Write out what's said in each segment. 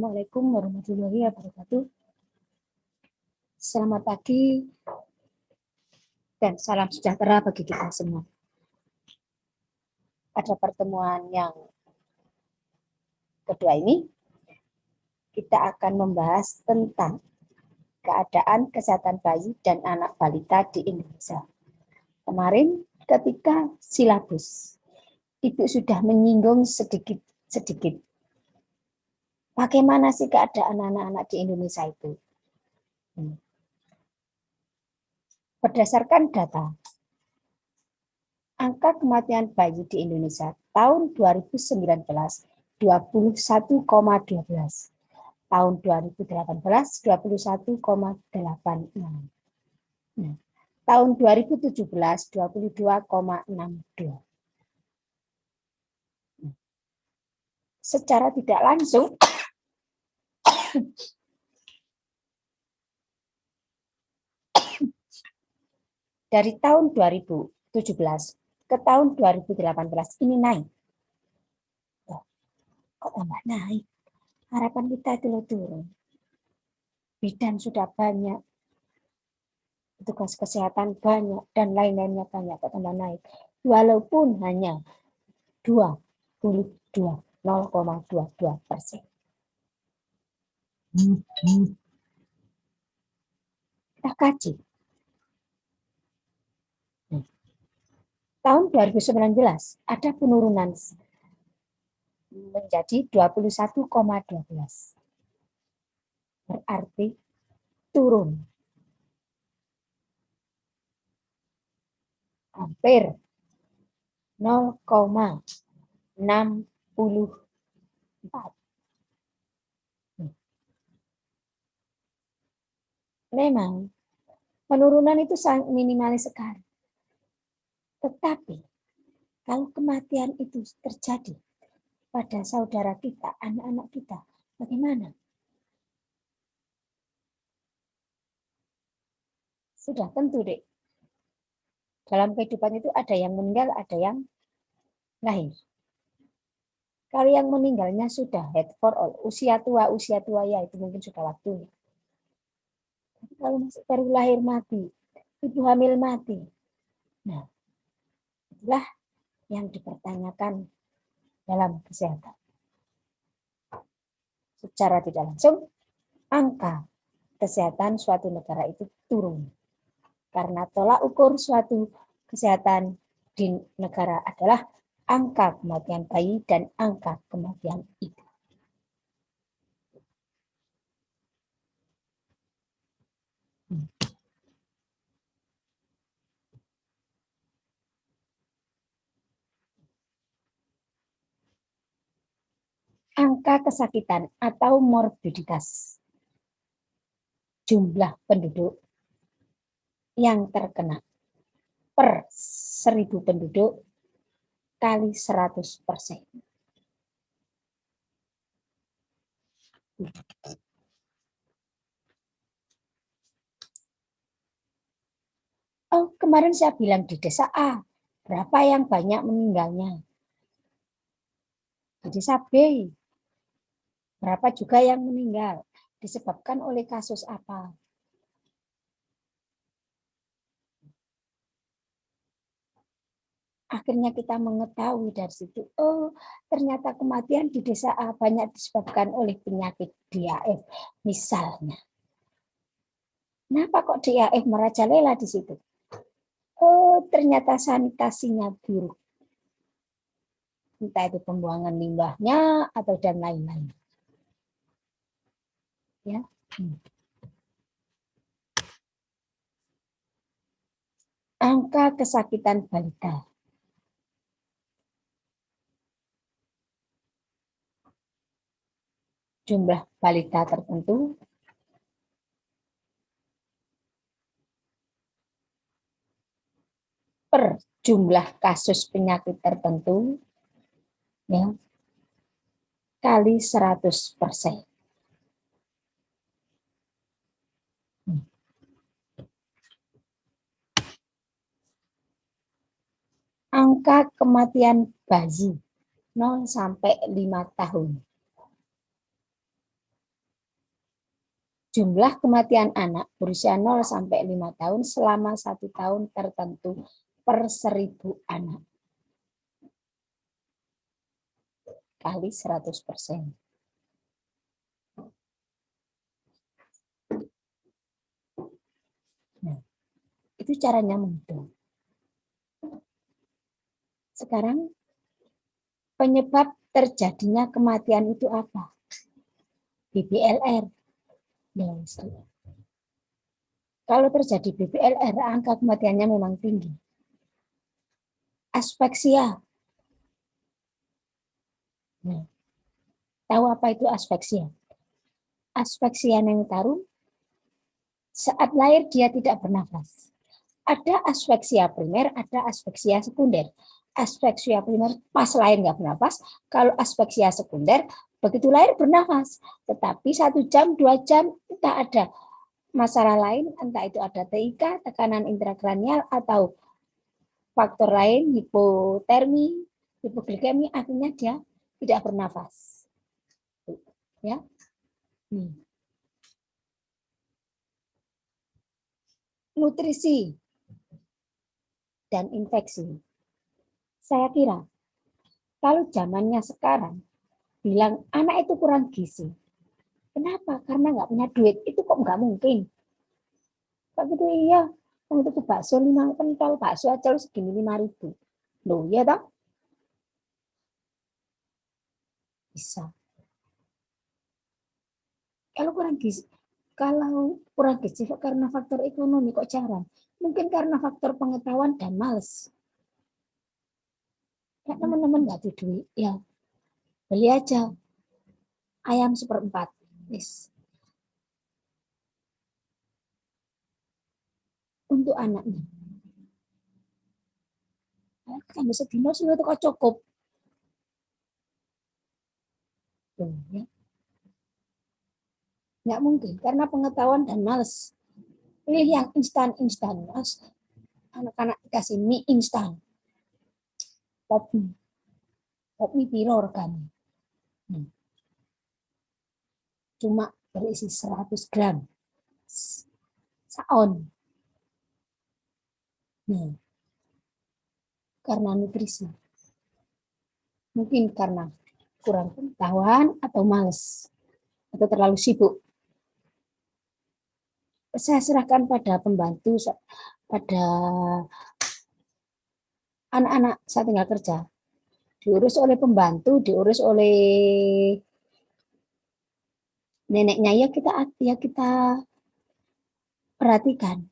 Assalamualaikum warahmatullahi wabarakatuh. Selamat pagi dan salam sejahtera bagi kita semua. Pada pertemuan yang kedua ini, kita akan membahas tentang keadaan kesehatan bayi dan anak balita di Indonesia. Kemarin ketika silabus, Ibu sudah menyinggung sedikit bagaimana sih keadaan anak-anak di Indonesia itu. Berdasarkan data, angka kematian bayi di Indonesia tahun 2019 21,12. Tahun 2018 21,86. Nah, tahun 2017 22,62. Secara tidak langsung dari tahun 2017 ke tahun 2018 ini naik. Kok tambah naik? Harapan kita itu turun. Bidan sudah banyak, petugas kesehatan banyak, dan lain-lainnya banyak, kok tambah naik. Walaupun hanya 0,22%. Kita kaji. Tahun 2019 ada penurunan menjadi 21,12. Berarti turun hampir 0,64. Memang penurunan itu sangat minimalis sekali. Tetapi kalau kematian itu terjadi pada saudara kita, anak-anak kita, bagaimana? Sudah tentu, Dek. Dalam kehidupan itu ada yang meninggal, ada yang lahir. Kalau yang meninggalnya sudah head for all, usia tua ya itu mungkin sudah waktunya. Tapi kalau masih baru lahir mati, ibu hamil mati. Nah, itulah yang dipertanyakan dalam kesehatan. Secara tidak langsung, angka kesehatan suatu negara itu turun. Karena tolak ukur suatu kesehatan di negara adalah angka kematian bayi dan angka kematian ibu. Angka kesakitan atau morbiditas. Jumlah penduduk yang terkena per 1000 penduduk kali 100%. Oh, kemarin saya bilang di desa A, berapa yang banyak meninggalnya? Di desa B, berapa juga yang meninggal? Disebabkan oleh kasus apa? Akhirnya kita mengetahui dari situ, oh ternyata kematian di desa A banyak disebabkan oleh penyakit DAF misalnya. Kenapa kok DAF merajalela di situ? Oh ternyata sanitasinya buruk. Entah itu pembuangan limbahnya atau dan lain-lain. Ya. Angka kesakitan balita. Jumlah balita tertentu per jumlah kasus penyakit tertentu ya, kali 100%. Angka kematian bayi 0 sampai 5 tahun. Jumlah kematian anak berusia 0 sampai 5 tahun selama 1 tahun tertentu per 1000 anak. Kali 100%. Nah, itu caranya menghitung. Sekarang penyebab terjadinya kematian itu apa? BBLR. Kalau terjadi BBLR, angka kematiannya memang tinggi. Aspeksia. Nah, tahu apa itu aspeksia? Aspeksia Neonarum, saat lahir dia tidak bernafas. Ada aspeksia primer, ada aspeksia sekunder. Aspeksia primer pas lahir nggak bernafas, kalau aspeksia sekunder begitu lahir bernafas. Tetapi 1 jam, 2 jam, entah ada masalah lain, entah itu ada TIK, tekanan intrakranial, atau faktor lain, hipotermi, hipoglikemi, akhirnya dia tidak bernafas. Ya. Nutrisi dan infeksi. Saya kira kalau zamannya sekarang bilang anak itu kurang gizi. Kenapa? Karena nggak punya duit. Itu kok nggak mungkin. Kok gitu iya. Untuk ke bakso 5 pentol bakso aja lu segini 5.000. Loh, iya toh? Bisa. Kalau kurang gizi karena faktor ekonomi kok jarang. Mungkin karena faktor pengetahuan dan males. Ya teman-teman nggak ada duit, ya beli aja ayam 1/4. Yes. Untuk anaknya. Kamu sedino sudah itu kok cukup. Tuh, ya. Nggak mungkin, karena pengetahuan dan males. Pilih yang instan-instan. Anak-anak dikasih mie instan. Tapi piro regane. Cuma berisi 100 gram. Saon. Nah, karena nutrisi. Mungkin karena kurang pengetahuan atau males. Atau terlalu sibuk. Saya serahkan pada pembantu, pada anak-anak saya tinggal kerja. Diurus oleh pembantu, diurus oleh neneknya, ya kita perhatikan.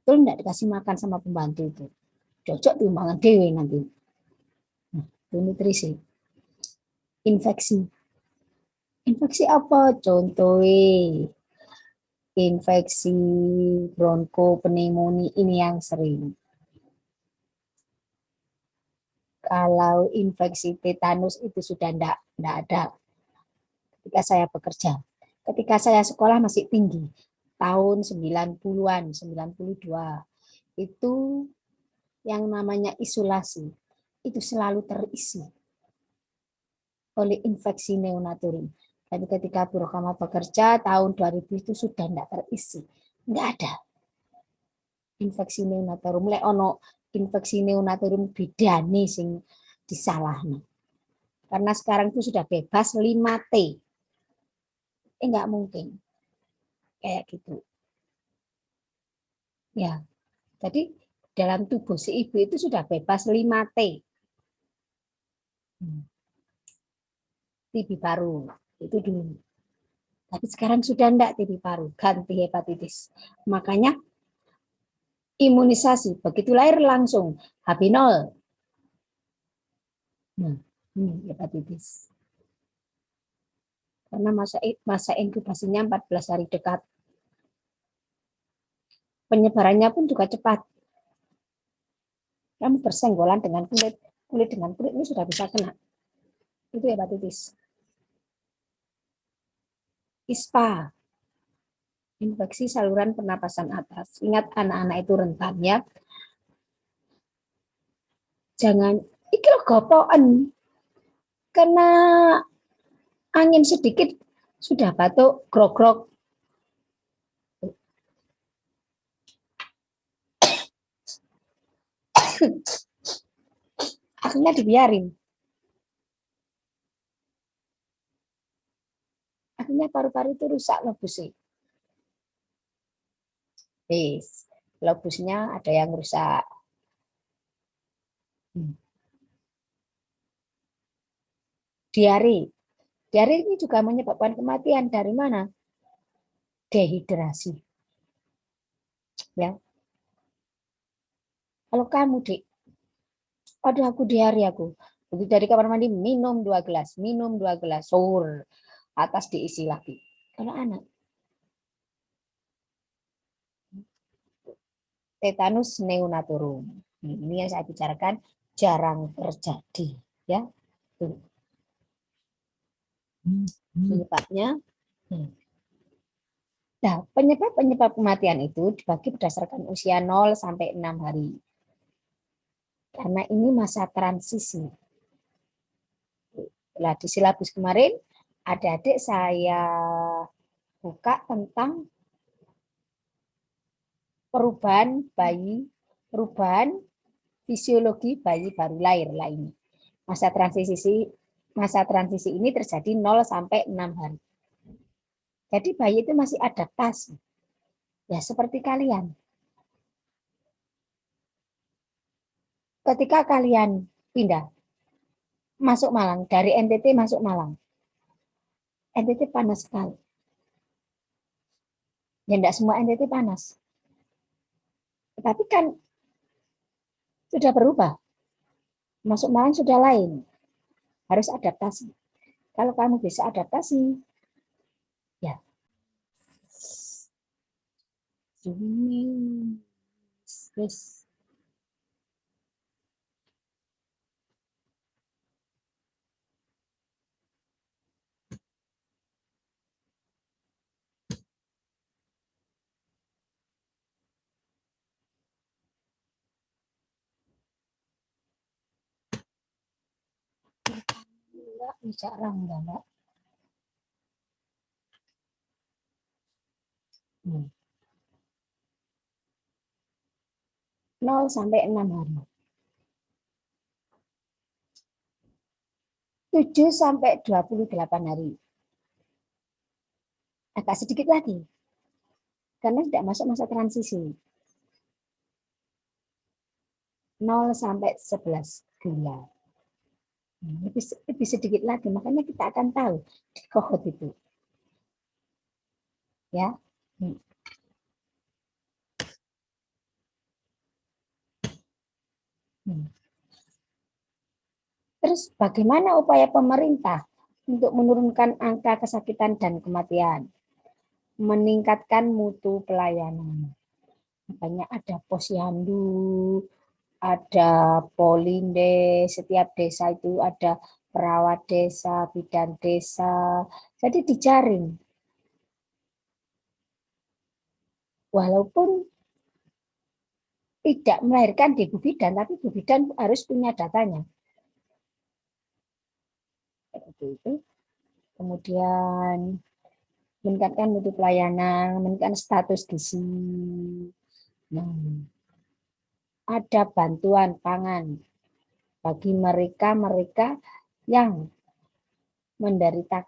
Betul enggak dikasih makan sama pembantu itu. Cocok timbangan dewe nanti. Nah, itu nutrisi. Infeksi. Infeksi apa? Contohnya infeksi bronkopneumonia ini yang sering. Kalau infeksi tetanus itu sudah enggak ada ketika saya bekerja. Ketika saya sekolah masih tinggi, tahun 90-an, 92, itu yang namanya isolasi, itu selalu terisi oleh infeksi neonatorium. Tapi ketika Bu Rohama bekerja, tahun 2000 itu sudah tidak terisi. Enggak ada infeksi neonatorium. Lek ono infeksi neonatorium bedane sing disalahno. Karena sekarang itu sudah bebas 5T. Enggak mungkin. Kayak gitu. Ya. Jadi dalam tubuh si ibu itu sudah bebas 5T. TB paru. Itu dulu. Tapi sekarang sudah enggak TB paru. Ganti hepatitis. Makanya imunisasi. Begitu lahir langsung HB0. Nah, ini hepatitis. Karena masa inkubasinya 14 hari dekat. Penyebarannya pun juga cepat. Kamu bersenggolan dengan kulit dengan kulit ini sudah bisa kena. Itu hepatitis. ISPA. Infeksi saluran pernapasan atas. Ingat anak-anak itu rentan ya. Jangan iki gopoken. Kena angin sedikit Sudah batuk, grog-grog. Akhirnya dibiarin. Akhirnya paru-paru itu rusak lobusnya. Lobusnya ada yang rusak. Diare. Diare ini juga menyebabkan kematian. Dari mana? Dehidrasi. Ya. Kalau kamu, Dik, aduh aku diare aku. Begitu dari kamar mandi, minum 2 gelas. Minum 2 gelas. Sur. Atas diisi lagi. Kalau anak, tetanus neonatorum. Ini yang saya bicarakan jarang terjadi. Ya. Penyebabnya. Nah, penyebab kematian itu dibagi berdasarkan usia 0 sampai 6 hari. Karena ini masa transisi. Nah, di silabus kemarin, adik-adik saya buka tentang perubahan bayi, perubahan fisiologi bayi baru lahir lah ini. Masa transisi ini terjadi 0 sampai 6 hari. Jadi bayi itu masih adaptasi. Ya seperti kalian. Ketika kalian pindah masuk Malang, dari NTT masuk Malang. NTT panas sekali. Ya enggak semua NTT panas. Tetapi kan sudah berubah. Masuk Malang sudah lain. Harus adaptasi. Kalau kamu bisa adaptasi, ya. Yes. Enggak, bicara enggak. 0 sampai 6 hari. 7 sampai 28 hari. Agak sedikit lagi. Karena tidak masuk masa transisi. 0 sampai 11 bulan. Lebih sedikit lagi, makanya kita akan tahu di kohort itu. Ya. Terus bagaimana upaya pemerintah untuk menurunkan angka kesakitan dan kematian? Meningkatkan mutu pelayanan. Makanya ada posyandu, ada polinde, setiap desa itu ada perawat desa, bidan desa. Jadi dijaring. Walaupun tidak melahirkan di Bu Bidan, tapi Bu Bidan harus punya datanya. Itu. Kemudian meningkatkan mutu pelayanan, meningkatkan status gizi. Nah, ada bantuan pangan bagi mereka yang menderita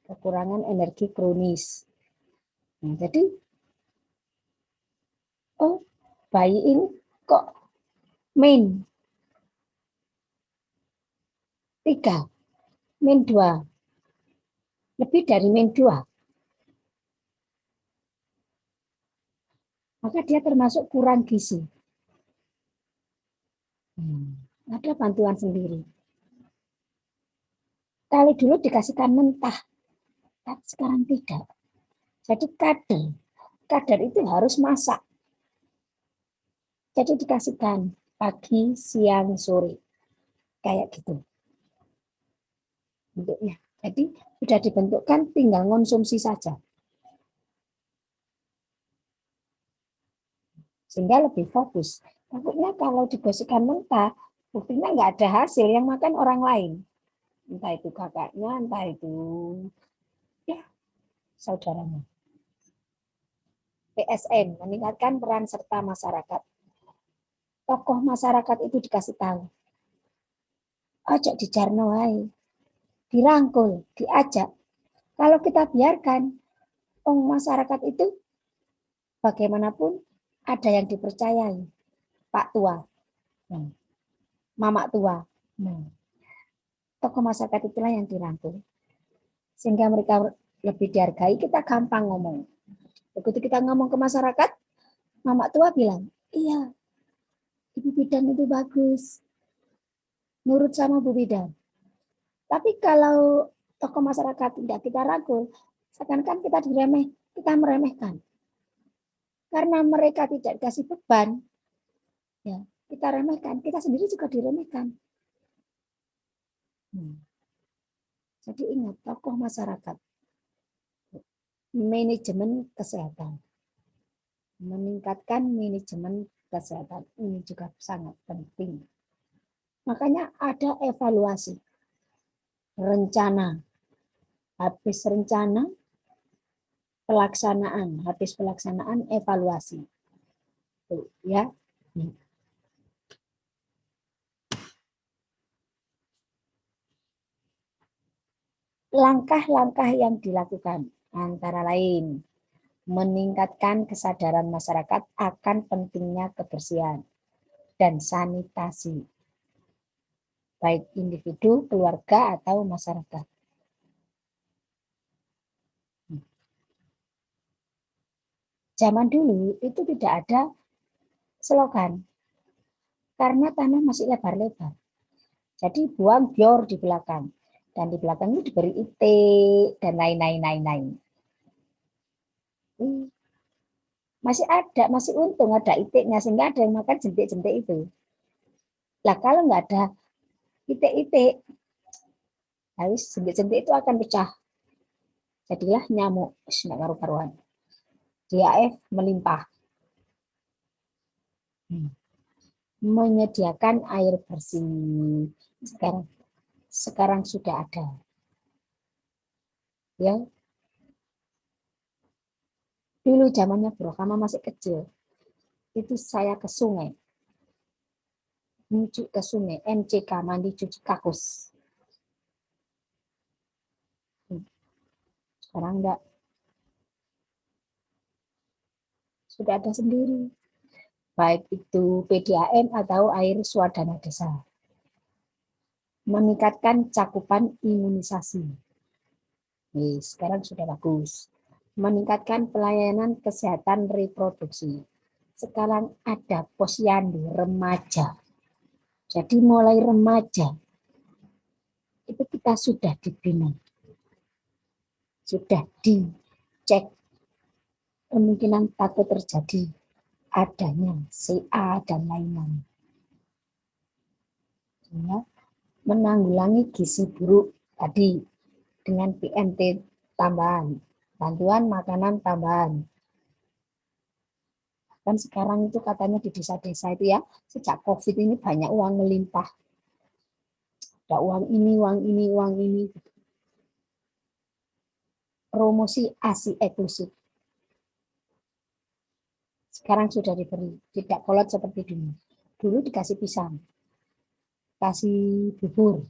kekurangan energi kronis. Nah, jadi, oh, bayi ini kok min 3, min 2, lebih dari min 2. Maka dia termasuk kurang gizi. Ada bantuan sendiri. Kalau dulu dikasihkan mentah, tapi sekarang tidak. Jadi kader itu harus masak. Jadi dikasihkan pagi, siang, sore. Kayak gitu. Bentuknya. Jadi sudah dibentukkan, tinggal konsumsi saja. Sehingga lebih fokus. Takutnya kalau digosipkan mentah, buktinya nggak ada hasil, yang makan orang lain. Entah itu kakaknya, entah itu ya saudaranya. PSN, meningkatkan peran serta masyarakat. Tokoh masyarakat itu dikasih tahu. Ojo dijarno wae. Dirangkul, diajak. Kalau kita biarkan, masyarakat itu bagaimanapun ada yang dipercayai. Pak tua, Mamak tua. Tokoh masyarakat itulah yang dirangkul. Sehingga mereka lebih dihargai, kita gampang ngomong. Begitu kita ngomong ke masyarakat, Mamak tua bilang, iya, Ibu Bidan itu bagus. Nurut sama Bu Bidan. Tapi kalau tokoh masyarakat tidak kita rangkul, seakan-akan kita meremehkan. Karena mereka tidak dikasih beban, ya kita remehkan, kita sendiri juga diremehkan. Jadi ingat, tokoh masyarakat, manajemen kesehatan, meningkatkan manajemen kesehatan ini juga sangat penting. Makanya ada evaluasi, rencana, habis rencana, pelaksanaan, habis pelaksanaan, evaluasi. Tuh, ya. Langkah-langkah yang dilakukan antara lain meningkatkan kesadaran masyarakat akan pentingnya kebersihan dan sanitasi, baik individu, keluarga, atau masyarakat. Zaman dulu itu tidak ada slogan, karena tanah masih lebar-lebar. Jadi buang bior di belakang. Dan di belakang itu diberi itik dan lain-lain. Masih ada, masih untung ada itiknya, sehingga ada yang makan jentik-jentik itu. Lah kalau nggak ada itik-itik, habis jentik-jentik itu akan pecah. Jadilah nyamuk, nggak karu-karuan. DAF melimpah. Menyediakan air bersih. Sekarang sudah ada. Ya. Dulu zamannya Bro Kama masih kecil. Itu saya ke sungai. Menuju ke sungai, MCK, mandi cuci kakus. Sekarang enggak. Sudah ada sendiri. Baik itu PDAM atau air swadana desa. Meningkatkan cakupan imunisasi. Sekarang sudah bagus. Meningkatkan pelayanan kesehatan reproduksi. Sekarang ada posyandu remaja. Jadi mulai remaja itu kita sudah dibina. Sudah dicek kemungkinan takut terjadi adanya CA dan lain-lain. Ya, menanggulangi gizi buruk tadi dengan PMT tambahan, bantuan makanan tambahan. Kan sekarang itu katanya di desa-desa itu ya, sejak COVID ini banyak uang melimpah. Ada uang ini, uang ini, uang ini. Promosi ASI eksklusif. Sekarang sudah diberi, tidak kolot seperti dulu. Dulu dikasih pisang, kasih bubur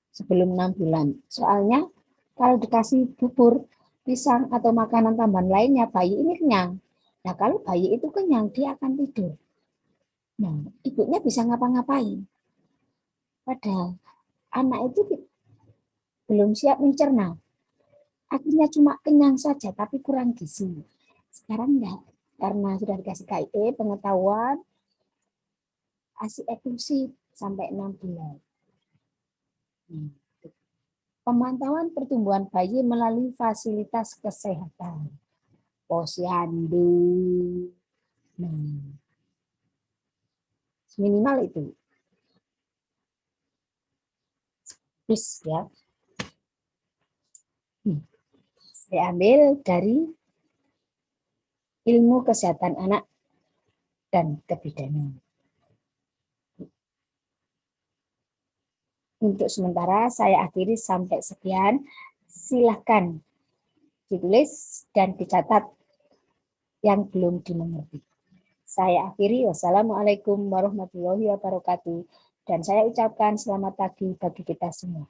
sebelum 6 bulan. Soalnya kalau dikasih bubur, pisang atau makanan tambahan lainnya, bayi ini kenyang. Nah kalau bayi itu kenyang, dia akan tidur. Nah ibunya bisa ngapa-ngapain. Padahal anak itu belum siap mencerna. Akhirnya cuma kenyang saja, tapi kurang gizi. Sekarang enggak. Karena sudah dikasih KIE, pengetahuan, ASI eksklusif sampai 6 bulan. Pemantauan pertumbuhan bayi melalui fasilitas kesehatan. Posyandu. Minimal itu. Terus ya. Saya ambil dari ilmu kesehatan anak dan kebidanan. Untuk sementara saya akhiri sampai sekian. Silahkan ditulis dan dicatat yang belum dimengerti. Saya akhiri, wassalamualaikum warahmatullahi wabarakatuh. Dan saya ucapkan selamat pagi bagi kita semua.